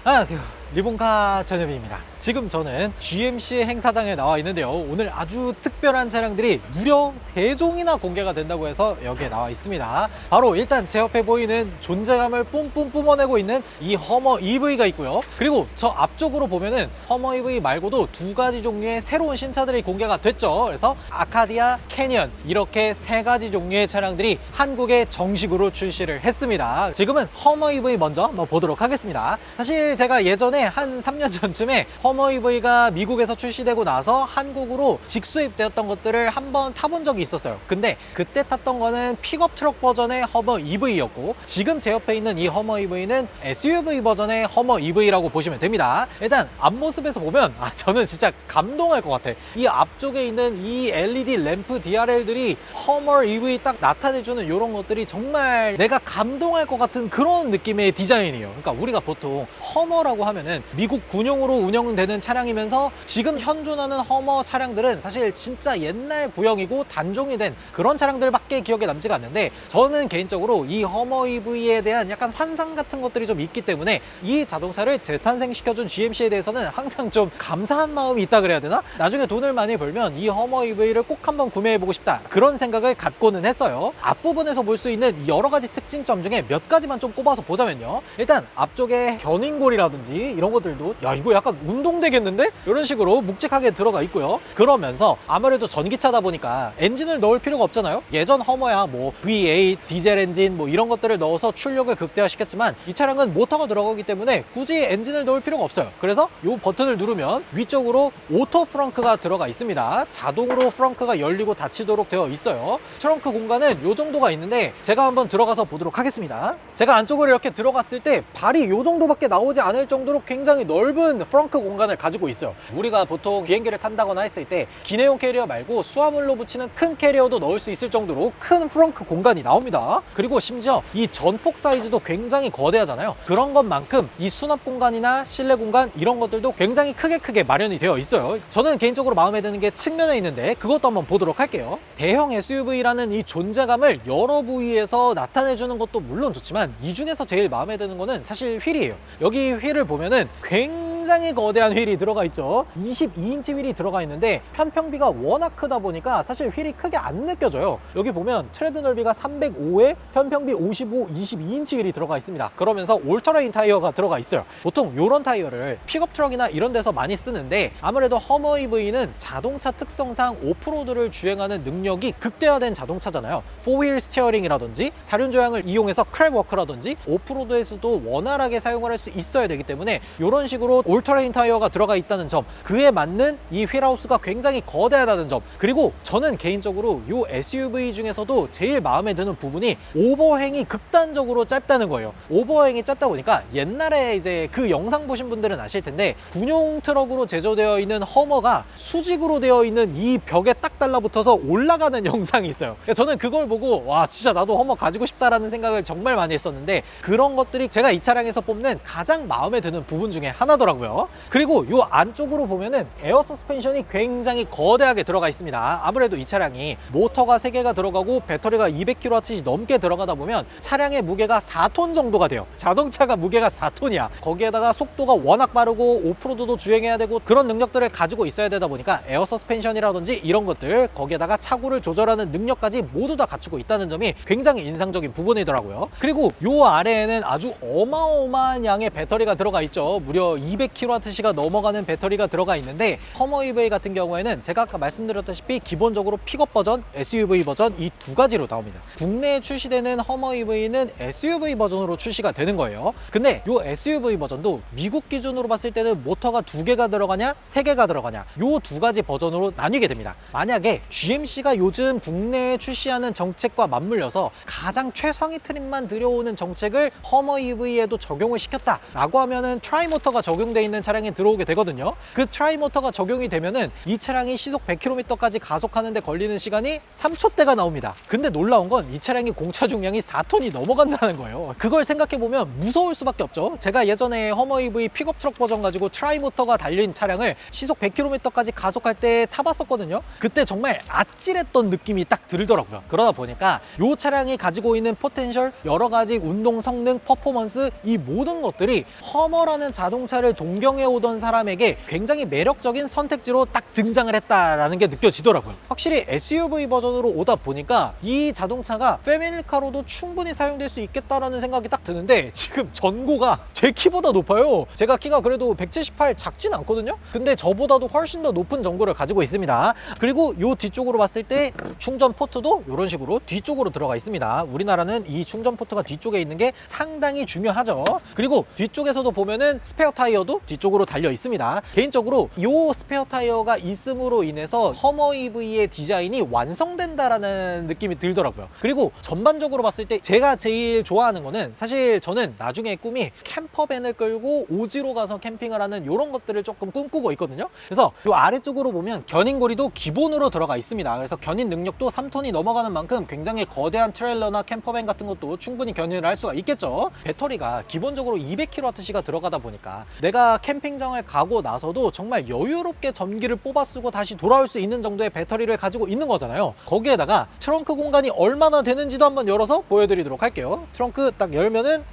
안녕하세요, 리본카 전현빈입니다. 지금 저는 GMC 행사장에 나와 있는데요, 오늘 아주 특별한 차량들이 무려 3종이나 공개가 된다고 해서 여기에 나와 있습니다. 바로 일단 제 옆에 보이는 존재감을 뿜뿜 뿜어내고 있는 이 허머 EV가 있고요, 그리고 저 앞쪽으로 보면은 허머 EV 말고도 2가지 종류의 새로운 신차들이 공개가 됐죠. 그래서 아카디아, 캐니언, 이렇게 3가지 종류의 차량들이 한국에 정식으로 출시를 했습니다. 지금은 허머 EV 먼저 한번 보도록 하겠습니다. 사실 제가 예전에 한 3년 전쯤에 허머 EV가 미국에서 출시되고 나서 한국으로 직수입되었던 것들을 한번 타본 적이 있었어요. 근데 그때 탔던 거는 픽업 트럭 버전의 허머 EV였고, 지금 제 옆에 있는 이 허머 EV는 SUV 버전의 허머 EV라고 보시면 됩니다. 일단 앞모습에서 보면 저는 진짜 감동할 것 같아. 이 앞쪽에 있는 이 LED 램프 DRL들이 허머 EV 딱 나타내주는 이런 것들이 정말 내가 감동할 것 같은 그런 느낌의 디자인이에요. 그러니까 우리가 보통 허머라고 하면은 미국 군용으로 운영되는 차량이면서 지금 현존하는 허머 차량들은 사실 진짜 옛날 구형이고 단종이 된 그런 차량들밖에 기억에 남지가 않는데, 저는 개인적으로 이 허머 EV에 대한 약간 환상 같은 것들이 좀 있기 때문에 이 자동차를 재탄생시켜준 GMC에 대해서는 항상 좀 감사한 마음이 있다 그래야 되나? 나중에 돈을 많이 벌면 이 허머 EV를 꼭 한번 구매해보고 싶다, 그런 생각을 갖고는 했어요. 앞부분에서 볼 수 있는 여러 가지 특징점 중에 몇 가지만 좀 꼽아서 보자면요, 일단 앞쪽에 견인골이라든지 이런 것들도 야, 이거 약간 운동 되겠는데? 이런 식으로 묵직하게 들어가 있고요. 그러면서 아무래도 전기차다 보니까 엔진을 넣을 필요가 없잖아요. 예전 허머야 뭐 V8 디젤 엔진 뭐 이런 것들을 넣어서 출력을 극대화시켰지만, 이 차량은 모터가 들어가기 때문에 굳이 엔진을 넣을 필요가 없어요. 그래서 이 버튼을 누르면 위쪽으로 오토 프렁크가 들어가 있습니다. 자동으로 프렁크가 열리고 닫히도록 되어 있어요. 트렁크 공간은 이 정도가 있는데 제가 한번 들어가서 보도록 하겠습니다. 제가 안쪽으로 이렇게 들어갔을 때 발이 이 정도밖에 나오지 않을 정도로 굉장히 넓은 프렁크 공간을 가지고 있어요. 우리가 보통 비행기를 탄다거나 했을 때 기내용 캐리어 말고 수화물로 붙이는 큰 캐리어도 넣을 수 있을 정도로 큰 프렁크 공간이 나옵니다. 그리고 심지어 이 전폭 사이즈도 굉장히 거대하잖아요. 그런 것만큼 이 수납 공간이나 실내 공간 이런 것들도 굉장히 크게 마련이 되어 있어요. 저는 개인적으로 마음에 드는 게 측면에 있는데 그것도 한번 보도록 할게요. 대형 SUV라는 이 존재감을 여러 부위에서 나타내주는 것도 물론 좋지만, 이 중에서 제일 마음에 드는 거는 사실 휠이에요. 여기 휠을 보면은 굉장히 거대한 휠이 들어가 있죠. 22인치 휠이 들어가 있는데 편평비가 워낙 크다 보니까 사실 휠이 크게 안 느껴져요. 여기 보면 트레드 넓이가 305에 편평비 55, 22인치 휠이 들어가 있습니다. 그러면서 올터레인 타이어가 들어가 있어요. 보통 이런 타이어를 픽업 트럭이나 이런 데서 많이 쓰는데, 아무래도 허머 EV는 자동차 특성상 오프로드를 주행하는 능력이 극대화된 자동차잖아요. 4휠 스티어링이라든지 사륜 조향을 이용해서 크랩워크라든지 오프로드에서도 원활하게 사용을 할 수 있어야 되기 때문에 이런 식으로 올터레인 타이어가 들어가 있다는 점, 그에 맞는 이 휠하우스가 굉장히 거대하다는 점, 그리고 저는 개인적으로 이 SUV 중에서도 제일 마음에 드는 부분이 오버행이 극단적으로 짧다는 거예요. 오버행이 짧다 보니까 옛날에 이제 그 영상 보신 분들은 아실 텐데, 군용 트럭으로 제조되어 있는 허머가 수직으로 되어 있는 이 벽에 딱 달라붙어서 올라가는 영상이 있어요. 저는 그걸 보고 와, 진짜 나도 허머 가지고 싶다라는 생각을 정말 많이 했었는데, 그런 것들이 제가 이 차량에서 뽑는 가장 마음에 드는 부분 중에 하나더라고요. 그리고 이 안쪽으로 보면은 에어 서스펜션이 굉장히 거대하게 들어가 있습니다. 아무래도 이 차량이 모터가 3개가 들어가고 배터리가 200kWh 넘게 들어가다 보면 차량의 무게가 4톤 정도가 돼요. 자동차가 무게가 4톤이야. 거기에다가 속도가 워낙 빠르고 오프로드도 주행해야 되고 그런 능력들을 가지고 있어야 되다 보니까 에어 서스펜션이라든지 이런 것들, 거기에다가 차고를 조절하는 능력까지 모두 다 갖추고 있다는 점이 굉장히 인상적인 부분이더라고요. 그리고 이 아래에는 아주 어마어마한 양의 배터리가 들어가 있죠. 무려 200kWh가 넘어가는 배터리가 들어가 있는데, 허머 EV 같은 경우에는 제가 아까 말씀드렸다시피 기본적으로 픽업 버전, SUV 버전 이 2가지로 나옵니다. 국내에 출시되는 허머 EV는 SUV 버전으로 출시가 되는 거예요. 근데 이 SUV 버전도 미국 기준으로 봤을 때는 모터가 2개가 들어가냐 3개가 들어가냐, 이 2가지 버전으로 나뉘게 됩니다. 만약에 GMC가 요즘 국내에 출시하는 정책과 맞물려서 가장 최상위 트림만 들여오는 정책을 허머 EV에도 적용을 시켰다 라고 하면은 트라이모터가 적용되어 있는 차량이 들어오게 되거든요. 그 트라이모터가 적용이 되면은 이 차량이 시속 100km까지 가속하는데 걸리는 시간이 3초대가 나옵니다. 근데 놀라운 건 이 차량이 공차 중량이 4톤이 넘어간다는 거예요. 그걸 생각해보면 무서울 수밖에 없죠. 제가 예전에 허머 EV 픽업 트럭 버전 가지고 트라이모터가 달린 차량을 시속 100km까지 가속할 때 타봤었거든요. 그때 정말 아찔했던 느낌이 딱 들더라고요. 그러다 보니까 이 차량이 가지고 있는 포텐셜, 여러 가지 운동 성능, 퍼포먼스, 이 모든 것들이 허머라는 자동차를 동경해 오던 사람에게 굉장히 매력적인 선택지로 딱 등장을 했다라는 게 느껴지더라고요. 확실히 SUV 버전으로 오다 보니까 이 자동차가 패밀리카로도 충분히 사용될 수 있겠다라는 생각이 딱 드는데, 지금 전고가 제 키보다 높아요. 제가 키가 그래도 178 작진 않거든요. 근데 저보다도 훨씬 더 높은 전고를 가지고 있습니다. 그리고 이 뒤쪽으로 봤을 때 충전 포트도 이런 식으로 뒤쪽으로 들어가 있습니다. 우리나라는 이 충전 포트가 뒤쪽에 있는 게 상당히 중요하죠. 그리고 뒤쪽에서도 보면은 스페어 타이어도 뒤쪽으로 달려 있습니다. 개인적으로 이 스페어 타이어가 있음으로 인해서 허머 EV의 디자인이 완성된다라는 느낌이 들더라고요. 그리고 전반적으로 봤을 때 제가 제일 좋아하는 거는, 사실 저는 나중에 꿈이 캠퍼밴을 끌고 오지로 가서 캠핑을 하는 이런 것들을 조금 꿈꾸고 있거든요. 그래서 이 아래쪽으로 보면 견인고리도 기본으로 들어가 있습니다. 그래서 견인 능력도 3톤이 넘어가는 만큼 굉장히 거대한 트레일러나 캠퍼밴 같은 것도 충분히 견인을 할 수가 있겠죠. 배터리가 기본적으로 200kWh가 들어가다 보니까 내가 캠핑장을 가고 나서도 정말 여유롭게 전기를 뽑아 쓰고 다시 돌아올 수 있는 정도의 배터리를 가지고 있는 거잖아요. 거기에다가 트렁크 공간이 얼마나 되는지도 한번 열어서 보여드리도록 할게요. 트렁크 딱 열면은,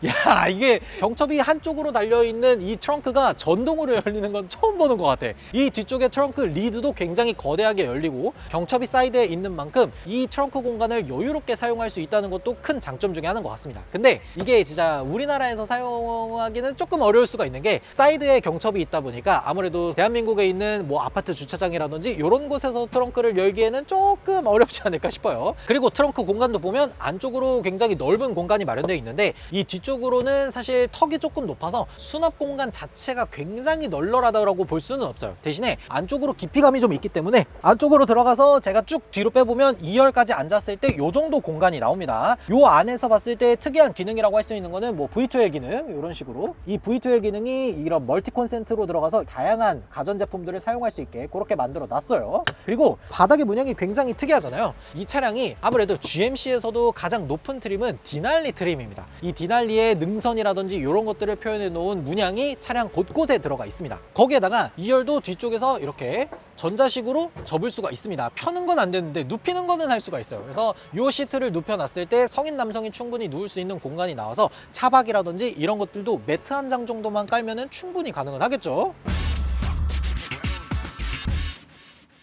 야, 이게 경첩이 한쪽으로 달려있는 이 트렁크가 전동으로 열리는 건 처음 보는 것 같아. 이 뒤쪽에 트렁크 리드도 굉장히 거대하게 열리고 경첩이 사이드에 있는 만큼 이 트렁크 공간을 여유롭게 사용할 수 있다는 것도 큰 장점 중에 하나인 것 같습니다. 근데 이게 진짜 우리나라에서 사용하기는 조금 어려울 수가 있는 게, 사이드에 경첩이 있다 보니까 아무래도 대한민국에 있는 뭐 아파트 주차장이라든지 이런 곳에서 트렁크를 열기에는 조금 어렵지 않을까 싶어요. 그리고 트렁크 공간도 보면 안쪽으로 굉장히 넓은 공간이 마련되어 있는데, 이 뒤쪽으로는 사실 턱이 조금 높아서 수납 공간 자체가 굉장히 널널하다고 볼 수는 없어요. 대신에 안쪽으로 깊이감이 좀 있기 때문에 안쪽으로 들어가서 제가 쭉 뒤로 빼보면 2열까지 앉았을 때 이 정도 공간이 나옵니다. 이 안에서 봤을 때 특이한 기능이라고 할 수 있는 거는 뭐 V2의 기능, 이런 식으로 이 V2의 기능이 이런 멀티 콘센트로 들어가서 다양한 가전제품들을 사용할 수 있게 그렇게 만들어 놨어요. 그리고 바닥의 문양이 굉장히 특이하잖아요. 이 차량이 아무래도 GMC에서도 가장 높은 트림은 디날리 트림입니다. 이 디날리의 능선이라든지 이런 것들을 표현해 놓은 문양이 차량 곳곳에 들어가 있습니다. 거기에다가 2열도 뒤쪽에서 이렇게 전자식으로 접을 수가 있습니다. 펴는 건 안 되는데 눕히는 거는 할 수가 있어요. 그래서 이 시트를 눕혀놨을 때 성인 남성이 충분히 누울 수 있는 공간이 나와서 차박이라든지 이런 것들도 매트 한 장 정도만 깔면은 충분히 가능은 하겠죠.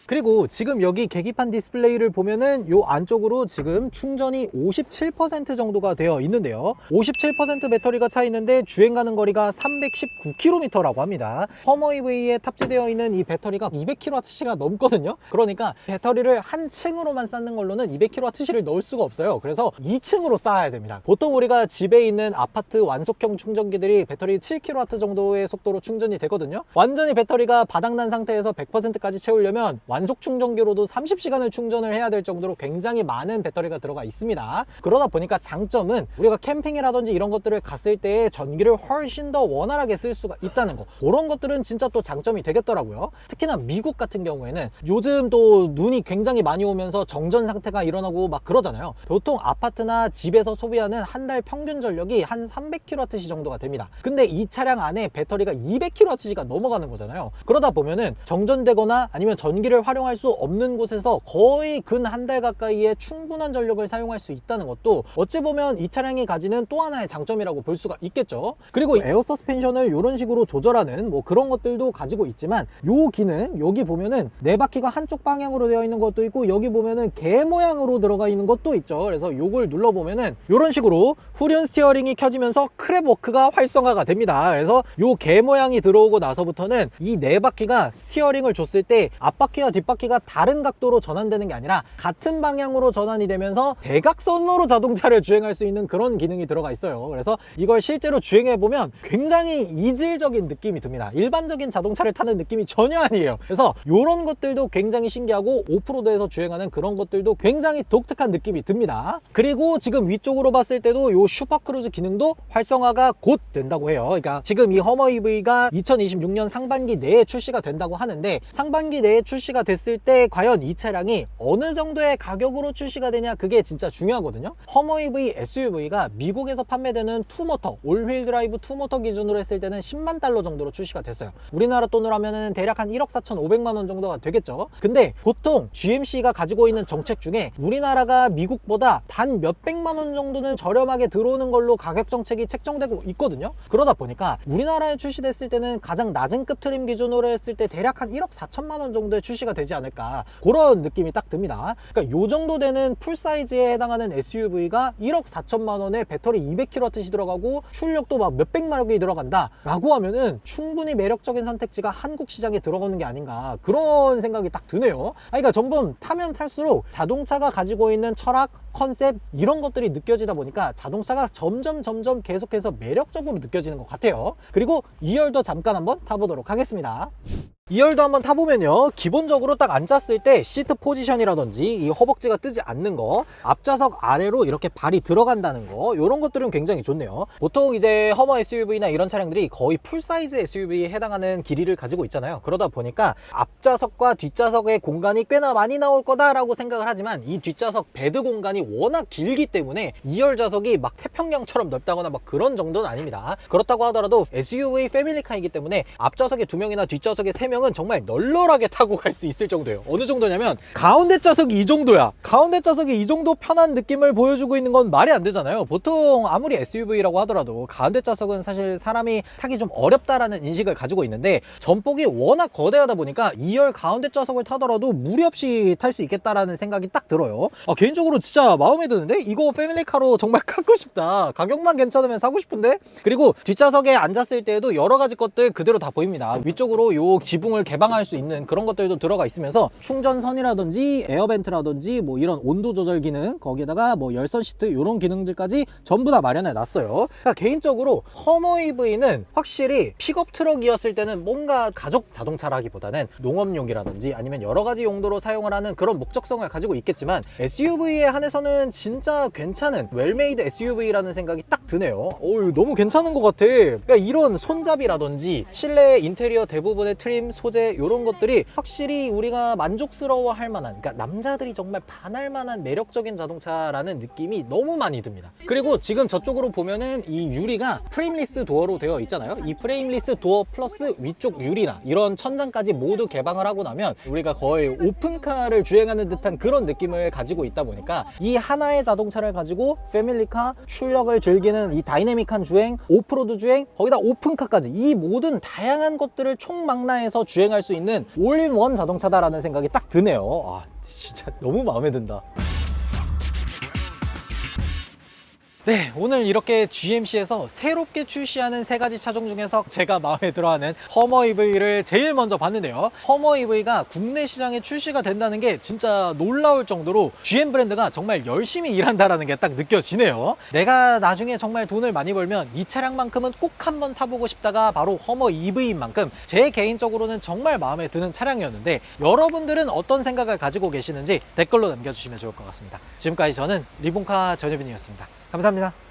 그리고 지금 여기 계기판 디스플레이를 보면은 요 안쪽으로 지금 충전이 57% 정도가 되어 있는데요. 57% 배터리가 차 있는데 주행 가는 거리가 319km라고 합니다. 허머 EV에 탑재되어 있는 이 배터리가 200kWh가 넘거든요. 그러니까 배터리를 한 층으로만 쌓는 걸로는 200kWh를 넣을 수가 없어요. 그래서 2층으로 쌓아야 됩니다. 보통 우리가 집에 있는 아파트 완속형 충전기들이 배터리 7kW 정도의 속도로 충전이 되거든요. 완전히 배터리가 바닥난 상태에서 100%까지 채우려면 완속 충전기로도 30시간을 충전을 해야 될 정도로 굉장히 많은 배터리가 들어가 있습니다. 그러다 보니까 장점은 우리가 캠핑이라든지 이런 것들을 갔을 때 전기를 훨씬 더 원활하게 쓸 수가 있다는 거, 그런 것들은 진짜 또 장점이 되겠더라고요. 특히나 미국 같은 경우에는 요즘 또 눈이 굉장히 많이 오면서 정전 상태가 일어나고 막 그러잖아요. 보통 아파트나 집에서 소비하는 한 달 평균 전력이 한 300kWh 정도가 됩니다. 근데 이 차량 안에 배터리가 200kWh가 넘어가는 거잖아요. 그러다 보면은 정전되거나 아니면 전기를 활용할 수 없는 곳에서 거의 근 한 달 가까이의 충분한 전력을 사용할 수 있다는 것도 어찌 보면 이 차량이 가지는 또 하나의 장점이라고 볼 수가 있겠죠. 그리고 에어 서스펜션을 이런 식으로 조절하는 뭐 그런 것들도 가지고 있지만, 요 기능 여기 보면은 네 바퀴가 한쪽 방향으로 되어 있는 것도 있고, 여기 보면은 개 모양으로 들어가 있는 것도 있죠. 그래서 요걸 눌러 보면은 이런 식으로 후륜 스티어링이 켜지면서 크랩 워크가 활성화가 됩니다. 그래서 요 개 모양이 들어오고 나서부터는 이 네 바퀴가 스티어링을 줬을 때 앞바퀴가 뒷바퀴가 다른 각도로 전환되는 게 아니라 같은 방향으로 전환이 되면서 대각선으로 자동차를 주행할 수 있는 그런 기능이 들어가 있어요. 그래서 이걸 실제로 주행해 보면 굉장히 이질적인 느낌이 듭니다. 일반적인 자동차를 타는 느낌이 전혀 아니에요. 그래서 이런 것들도 굉장히 신기하고 오프로드에서 주행하는 그런 것들도 굉장히 독특한 느낌이 듭니다. 그리고 지금 위쪽으로 봤을 때도 이 슈퍼크루즈 기능도 활성화가 곧 된다고 해요. 그러니까 지금 이 허머 EV가 2026년 상반기 내에 출시가 된다고 하는데, 상반기 내에 출시가 됐을 때 과연 이 차량이 어느 정도의 가격으로 출시가 되냐, 그게 진짜 중요하거든요. 허머 EV SUV가 미국에서 판매되는 투모터, 올휠 드라이브 투모터 기준으로 했을 때는 10만 달러 정도로 출시가 됐어요. 우리나라 돈으로 하면은 대략 한 1억 4,500만 원 정도가 되겠죠. 근데 보통 GMC가 가지고 있는 정책 중에 우리나라가 미국보다 단 몇백만 원 정도는 저렴하게 들어오는 걸로 가격 정책이 책정되고 있거든요. 그러다 보니까 우리나라에 출시됐을 때는 가장 낮은 급 트림 기준으로 했을 때 대략 한 1억 4천만 원 정도에 출시가 되지 않을까, 그런 느낌이 딱 듭니다. 그러니까 요 정도 되는 풀사이즈에 해당하는 SUV가 1억 4천만 원에 배터리 200kWh 들어가고 출력도 막 몇백마력이 들어간다 라고 하면은 충분히 매력적인 선택지가 한국 시장에 들어가는 게 아닌가, 그런 생각이 딱 드네요. 그러니까 점점 타면 탈수록 자동차가 가지고 있는 철학, 컨셉, 이런 것들이 느껴지다 보니까 자동차가 점점 계속해서 매력적으로 느껴지는 것 같아요. 그리고 2열도 잠깐 한번 타보도록 하겠습니다. 2열도 한번 타보면요, 기본적으로 딱 앉았을 때 시트 포지션이라든지 이 허벅지가 뜨지 않는 거, 앞좌석 아래로 이렇게 발이 들어간다는 거, 이런 것들은 굉장히 좋네요. 보통 이제 허머 SUV나 이런 차량들이 거의 풀사이즈 SUV에 해당하는 길이를 가지고 있잖아요. 그러다 보니까 앞좌석과 뒷좌석의 공간이 꽤나 많이 나올 거다라고 생각을 하지만, 이 뒷좌석 베드 공간이 워낙 길기 때문에 2열 좌석이 막 태평양처럼 넓다거나 막 그런 정도는 아닙니다. 그렇다고 하더라도 SUV 패밀리카이기 때문에 앞좌석에 2명이나 뒷좌석에 3명 은 정말 널널하게 타고 갈 수 있을 정도예요. 어느 정도냐면 가운데 좌석이 이 정도야. 가운데 좌석이 이 정도 편한 느낌을 보여주고 있는 건 말이 안 되잖아요. 보통 아무리 SUV라고 하더라도 가운데 좌석은 사실 사람이 타기 좀 어렵다라는 인식을 가지고 있는데, 전폭이 워낙 거대하다 보니까 2열 가운데 좌석을 타더라도 무리 없이 탈 수 있겠다라는 생각이 딱 들어요. 개인적으로 진짜 마음에 드는데, 이거 패밀리카로 정말 갖고 싶다. 가격만 괜찮으면 사고 싶은데. 그리고 뒷좌석에 앉았을 때에도 여러 가지 것들 그대로 다 보입니다. 위쪽으로 요 지붕을 개방할 수 있는 그런 것들도 들어가 있으면서 충전선이라든지 에어벤트라든지 뭐 이런 온도 조절 기능, 거기에다가 뭐 열선 시트 이런 기능들까지 전부 다 마련해 놨어요. 그러니까 개인적으로 허머 EV는 확실히 픽업 트럭이었을 때는 뭔가 가족 자동차라기보다는 농업용이라든지 아니면 여러 가지 용도로 사용을 하는 그런 목적성을 가지고 있겠지만, SUV에 한해서는 진짜 괜찮은 웰메이드 SUV라는 생각이 딱 드네요. 너무 괜찮은 것 같아. 그러니까 이런 손잡이라든지 실내 인테리어 대부분의 트림, 소재, 이런 것들이 확실히 우리가 만족스러워 할 만한, 그러니까 남자들이 정말 반할 만한 매력적인 자동차라는 느낌이 너무 많이 듭니다. 그리고 지금 저쪽으로 보면은 이 유리가 프레임리스 도어로 되어 있잖아요. 이 프레임리스 도어 플러스 위쪽 유리나 이런 천장까지 모두 개방을 하고 나면 우리가 거의 오픈카를 주행하는 듯한 그런 느낌을 가지고 있다 보니까, 이 하나의 자동차를 가지고 패밀리카, 출력을 즐기는 이 다이내믹한 주행, 오프로드 주행, 거기다 오픈카까지 이 모든 다양한 것들을 총망라해서 주행할 수 있는 올인원 자동차다라는 생각이 딱 드네요. 진짜 너무 마음에 든다. 네, 오늘 이렇게 GMC에서 새롭게 출시하는 3가지 차종 중에서 제가 마음에 들어하는 허머 EV를 제일 먼저 봤는데요. 허머 EV가 국내 시장에 출시가 된다는 게 진짜 놀라울 정도로 GM 브랜드가 정말 열심히 일한다라는 게 딱 느껴지네요. 내가 나중에 정말 돈을 많이 벌면 이 차량만큼은 꼭 한번 타보고 싶다가 바로 허머 EV인 만큼 제 개인적으로는 정말 마음에 드는 차량이었는데, 여러분들은 어떤 생각을 가지고 계시는지 댓글로 남겨주시면 좋을 것 같습니다. 지금까지 저는 리본카 전효빈이었습니다. 감사합니다.